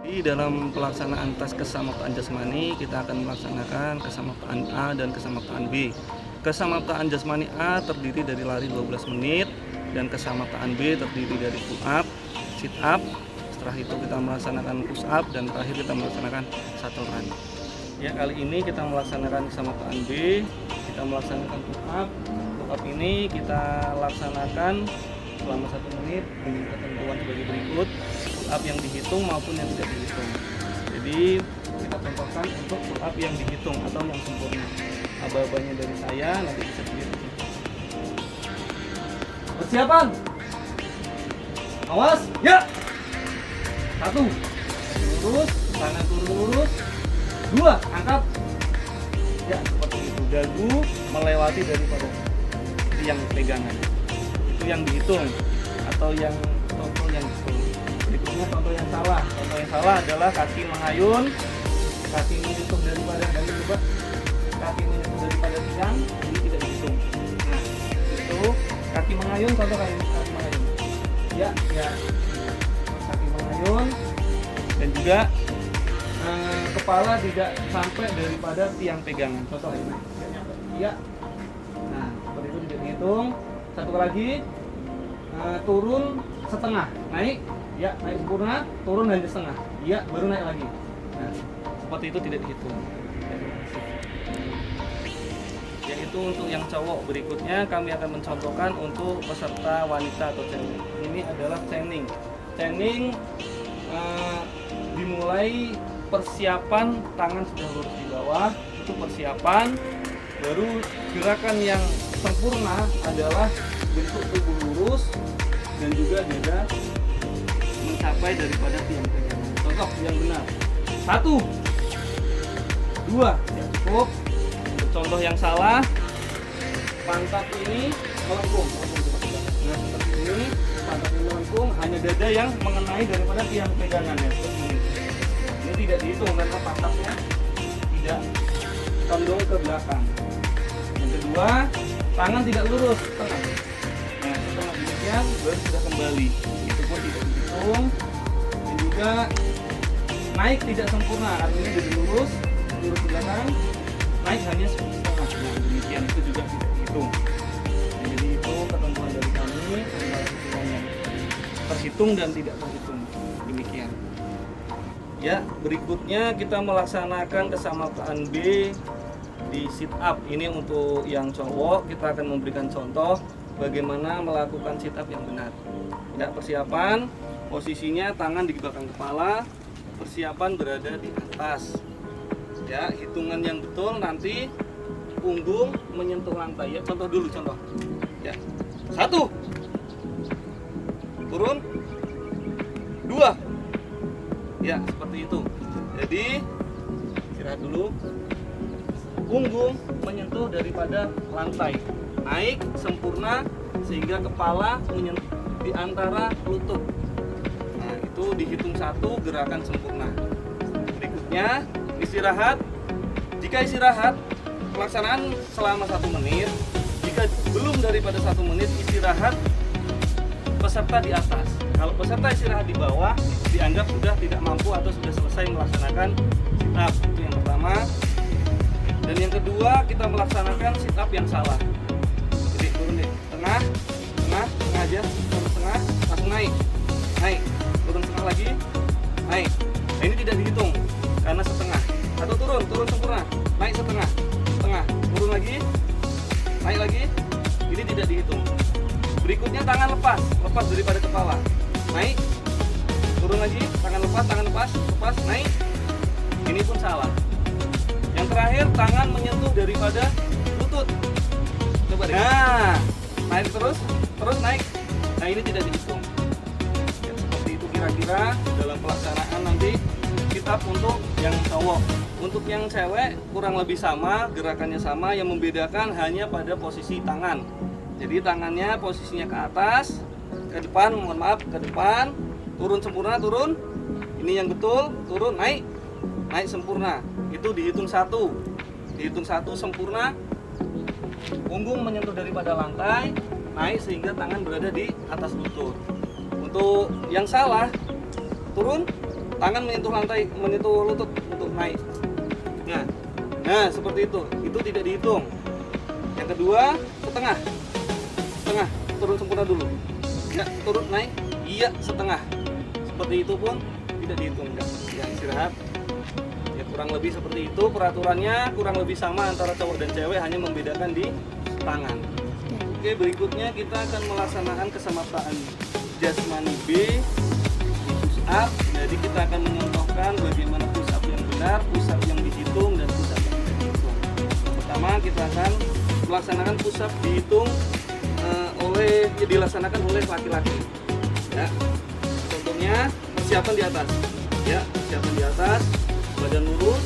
Di dalam pelaksanaan tes kesamaptaan jasmani, kita akan melaksanakan kesamaptaan A dan kesamaptaan B. Kesamaptaan jasmani A terdiri dari lari 12 menit dan kesamaptaan B terdiri dari pull up, sit up. Setelah itu kita melaksanakan push up dan terakhir kita melaksanakan shuttle run. Ya, kali ini kita melaksanakan kesamaptaan B, kita melaksanakan pull up. Pull up ini kita laksanakan selama 1 menit dengan ketentuan sebagai berikut. Pull up yang dihitung maupun yang tidak dihitung. Jadi kita contohkan untuk pull up yang dihitung atau yang sempurna. Aba-abanya dari saya, nanti bisa dilihat. Persiapan. Awas, ya. 1, lurus, tangan turun lurus. 2, angkat. Ya, seperti itu. Dagu melewati daripada tiang pegangan. Itu yang dihitung atau yang contoh yang dihitung. Berikutnya contoh yang salah. Contoh yang salah adalah kaki menghayun, kaki menyentuh daripada kaki menyentuh daripada tiang, ini tidak dihitung. Nah, itu kaki mengayun, contoh kaki mengayun. Ya, ya. Kaki mengayun dan juga kepala tidak sampai daripada tiang pegangan. Contoh ini. Ya. Nah, seperti itu tidak dihitung. Satu lagi, turun setengah, naik. Ya, naik sempurna, turun hanya setengah. Ya, baru naik lagi. Nah, seperti itu tidak dihitung. Yaitu untuk yang cowok. Berikutnya kami akan mencontohkan untuk peserta wanita atau cewek. Ini adalah chaining. Chaining dimulai persiapan, tangan sudah lurus di bawah, itu persiapan. Baru gerakan yang sempurna adalah bentuk tubuh lurus dan juga dada mencapai daripada tiang pegangan. Contoh yang benar. 1, 2, ya cukup. Untuk contoh yang salah, pantat ini melengkung. Nah, seperti ini, pantat ini melengkung, hanya dada yang mengenai daripada tiang pegangan ya. Seperti ini. Ini tidak dihitung karena pantatnya tidak condong ke belakang. Yang kedua, tangan tidak lurus, tengah. Nah, setelah demikian baru sudah kembali. Itu pun tidak dihitung. Dan juga naik tidak sempurna, artinya dari lurus ke belakang, naik hanya setengah. Nah, demikian itu juga tidak dihitung. Jadi itu ketentuan dari kami adalah hitungannya terhitung dan tidak terhitung. Demikian. Ya, berikutnya kita melaksanakan kesamaptaan B di sit up. Ini untuk yang cowok, kita akan memberikan contoh bagaimana melakukan sit up yang benar. Ya, persiapan, posisinya tangan di belakang kepala, persiapan berada di atas. Ya, hitungan yang betul nanti punggung menyentuh lantai. Ya, contoh dulu contoh. Ya. 1. Turun. 2. Ya, seperti itu. Jadi, istirahat dulu. Punggung menyentuh daripada lantai. Naik sempurna sehingga kepala menyentuh di antara lutut. Nah, itu dihitung 1 gerakan sempurna. Berikutnya, istirahat. Jika istirahat, pelaksanaan selama 1 menit. Jika belum daripada 1 menit, istirahat peserta di atas. Kalau peserta istirahat di bawah, dianggap sudah tidak mampu atau sudah selesai melaksanakan sit up. Itu yang pertama. Dan yang kedua, kita melaksanakan sit up yang salah. Jadi turun deh, tengah aja, turun tengah, langsung naik, turun setengah lagi, naik. Nah, ini tidak dihitung karena setengah. Atau turun sempurna, naik setengah, turun lagi, naik lagi. Ini tidak dihitung. Berikutnya tangan lepas daripada kepala, naik, turun lagi, tangan lepas, naik. Ini pun salah. Yang terakhir, tangan menyentuh daripada lutut. Coba deh. Nah, naik terus naik. Nah, ini tidak dihitung. Ya, seperti itu kira-kira dalam pelaksanaan nanti kita untuk yang cowok. Untuk yang cewek kurang lebih sama, gerakannya sama, yang membedakan hanya pada posisi tangan. Jadi tangannya posisinya ke atas, ke depan, ke depan, turun sempurna, turun. Ini yang betul, turun, naik sempurna. Itu dihitung 1. Dihitung 1 sempurna. Punggung menyentuh daripada lantai, naik sehingga tangan berada di atas lutut. Untuk yang salah, turun, tangan menyentuh lantai, menyentuh lutut untuk naik. Nah, seperti itu. Itu tidak dihitung. Yang kedua, setengah. Setengah, turun sempurna dulu. Ya, turun naik. Iya, setengah. Seperti itu pun tidak dihitung. Ya, istirahat. Ya, kurang lebih seperti itu. Peraturannya kurang lebih sama antara cowok dan cewek, hanya membedakan di tangan. Oke, berikutnya kita akan melaksanakan kesamaan jasmani B di push up. Jadi kita akan mencontohkan bagaimana push up yang benar, push up yang dihitung, dan push up yang tidak dihitung. Pertama, kita akan melaksanakan push up dihitung dilaksanakan oleh laki-laki. Ya, contohnya persiapan di atas. Ya, persiapan di atas, badan lurus.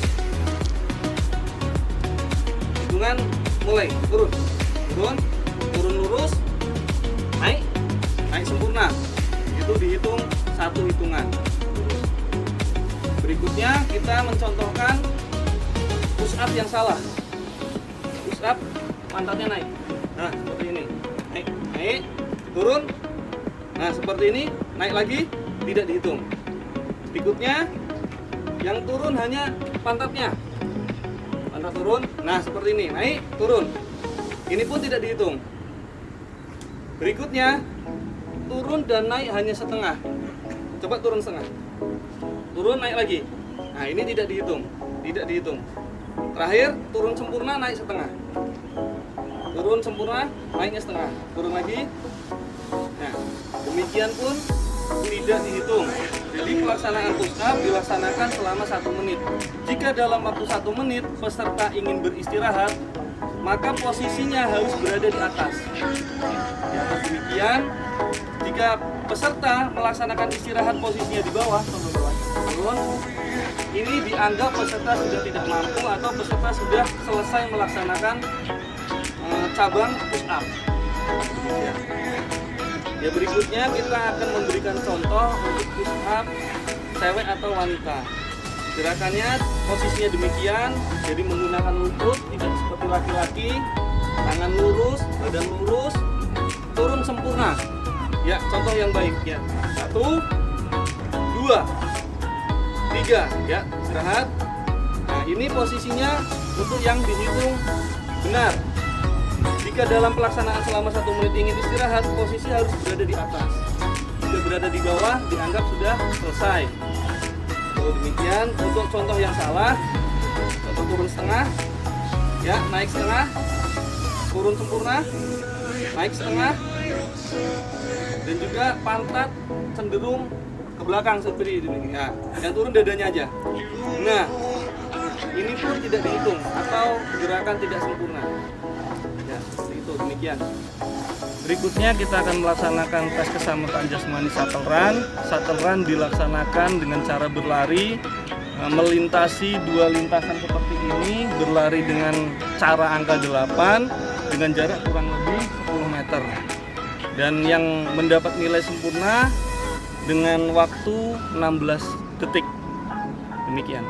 Hitungan mulai, turun lurus, naik sempurna. Itu dihitung satu hitungan. Berikutnya kita mencontohkan push up yang salah. Push up pantatnya naik. Nah, seperti ini. Naik, turun. Nah, seperti ini, naik lagi, tidak dihitung. Berikutnya yang turun hanya pantatnya. Pantat turun. Nah, seperti ini, naik, turun. Ini pun tidak dihitung. Berikutnya turun dan naik hanya setengah. Coba turun setengah. Turun, naik lagi. Nah, ini tidak dihitung. Terakhir, turun sempurna, naik setengah. Turun sempurna, naiknya setengah. Turun lagi. Nah, demikian pun tidak dihitung. Jadi pelaksanaan push up dilaksanakan selama 1 menit. Jika dalam waktu 1 menit peserta ingin beristirahat, maka posisinya harus berada di atas. Di atas demikian, jika peserta melaksanakan istirahat posisinya di bawah, turun, ini dianggap peserta sudah tidak mampu atau peserta sudah selesai melaksanakan cabang push up. Ya, berikutnya kita akan memberikan contoh untuk push up cewek atau wanita. Gerakannya posisinya demikian, jadi menggunakan lutut, tidak seperti laki-laki, tangan lurus, badan lurus, turun sempurna. Ya, contoh yang baik ya. 1, 2, 3, ya, istirahat. Nah, ini posisinya untuk yang dihitung benar. Jika dalam pelaksanaan selama 1 menit ingin istirahat, posisi harus berada di atas. Jika berada di bawah, dianggap sudah selesai. Demikian untuk contoh yang salah. Contoh turun setengah, ya, naik setengah, turun sempurna, naik setengah, dan juga pantat cenderung ke belakang seperti ini. Ya, yang turun dadanya aja. Nah, ini pun tidak dihitung atau gerakan tidak sempurna. Ya, seperti itu. Demikian. Berikutnya kita akan melaksanakan tes kesamaan jasmani shuttle run. Shuttle run dilaksanakan dengan cara berlari, melintasi 2 lintasan seperti ini, berlari dengan cara angka 8 dengan jarak kurang lebih 10 meter. Dan yang mendapat nilai sempurna dengan waktu 16 detik. Demikian.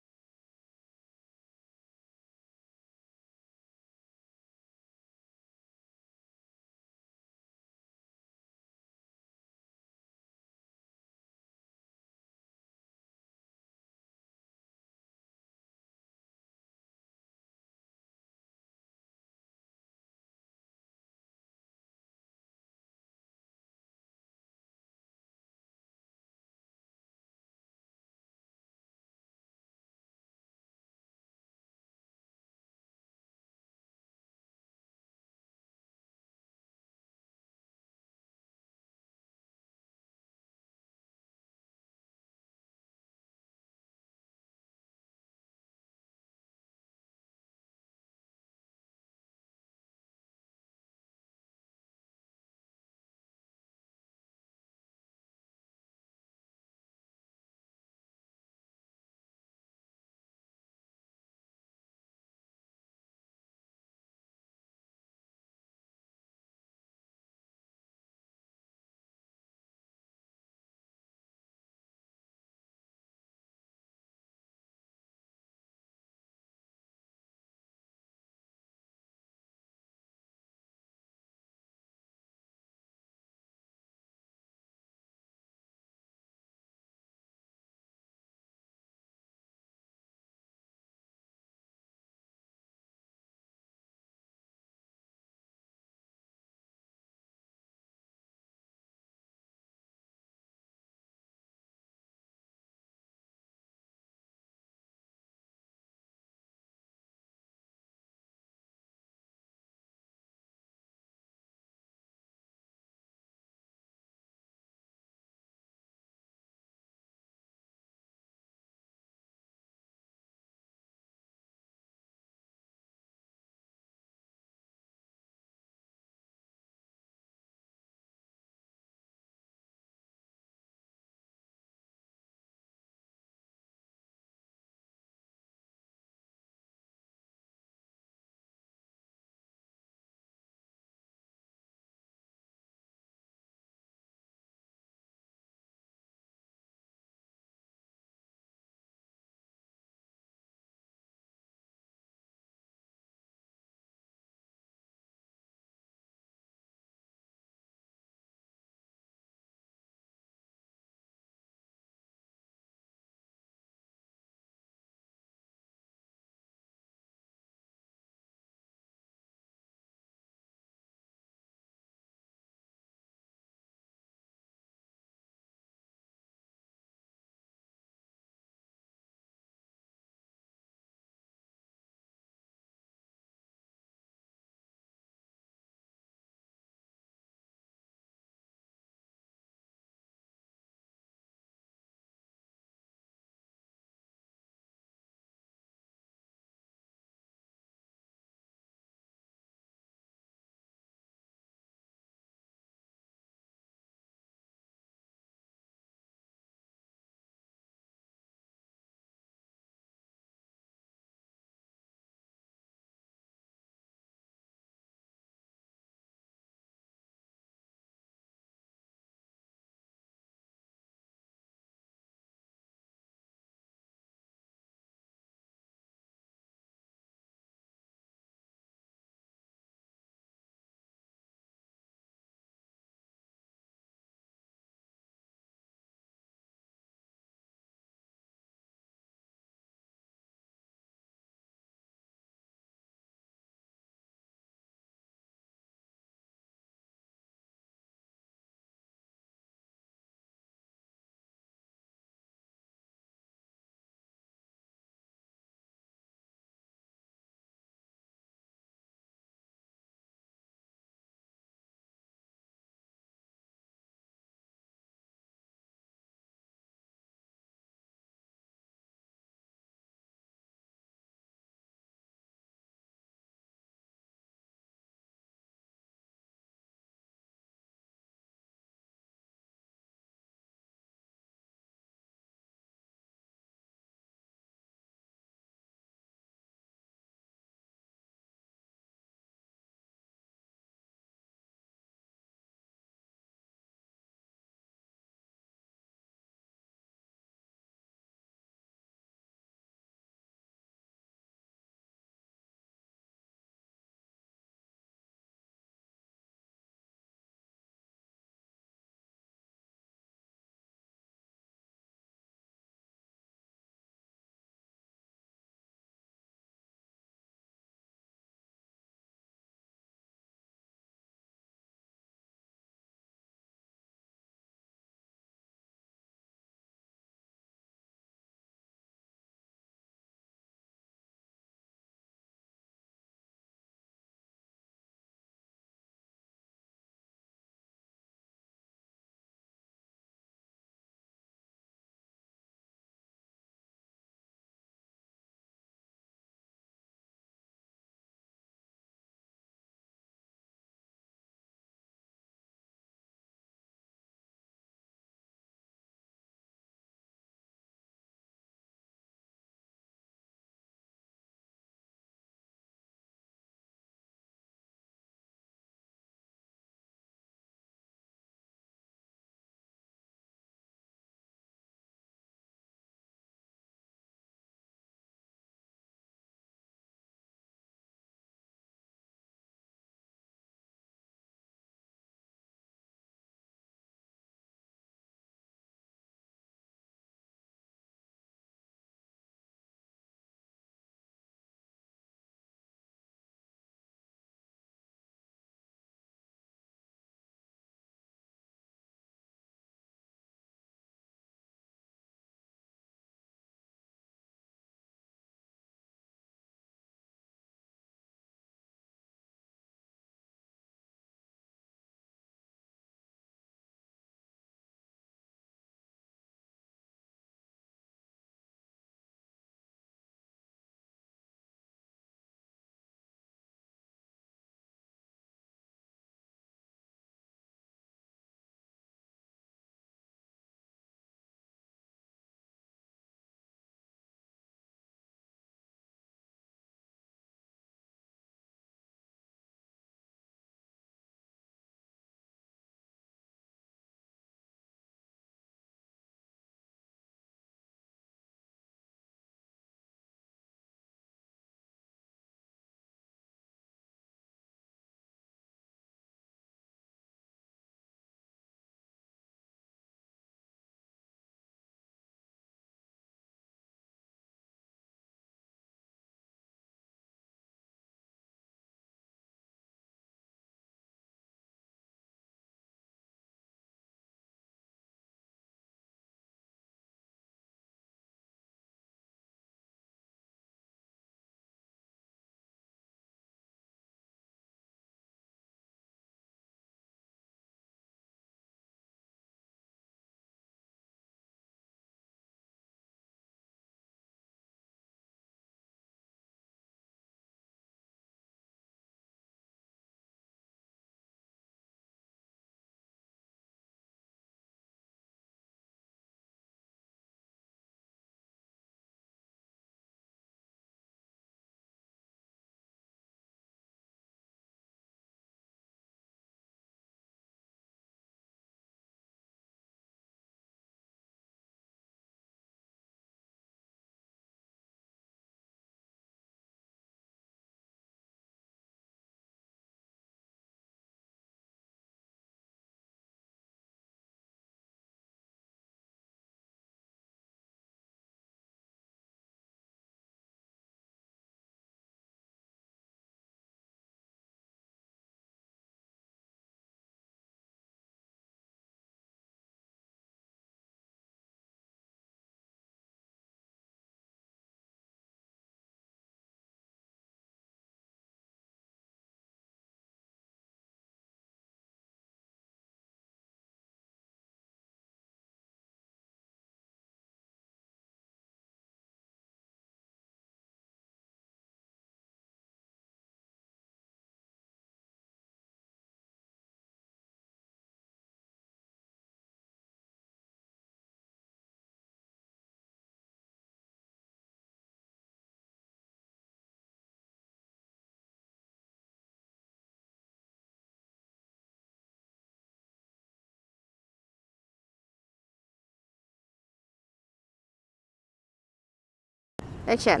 action.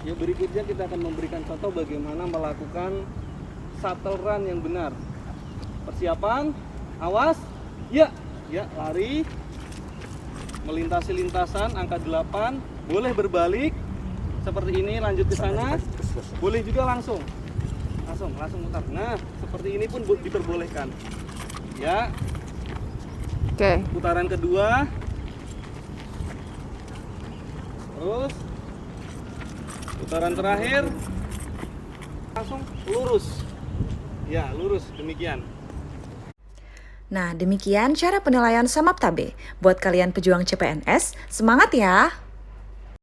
Ya, berikutnya kita akan memberikan contoh bagaimana melakukan shuttle run yang benar. Persiapan, awas, ya, lari, melintasi lintasan, angka 8, boleh berbalik, seperti ini, lanjut ke sana, boleh juga langsung mutar. Nah, seperti ini pun diperbolehkan. Ya, Oke. putaran kedua, terus putaran terakhir langsung lurus. Ya, lurus, demikian. Nah, demikian cara penilaian Samaptabe. Buat kalian pejuang CPNS, semangat ya!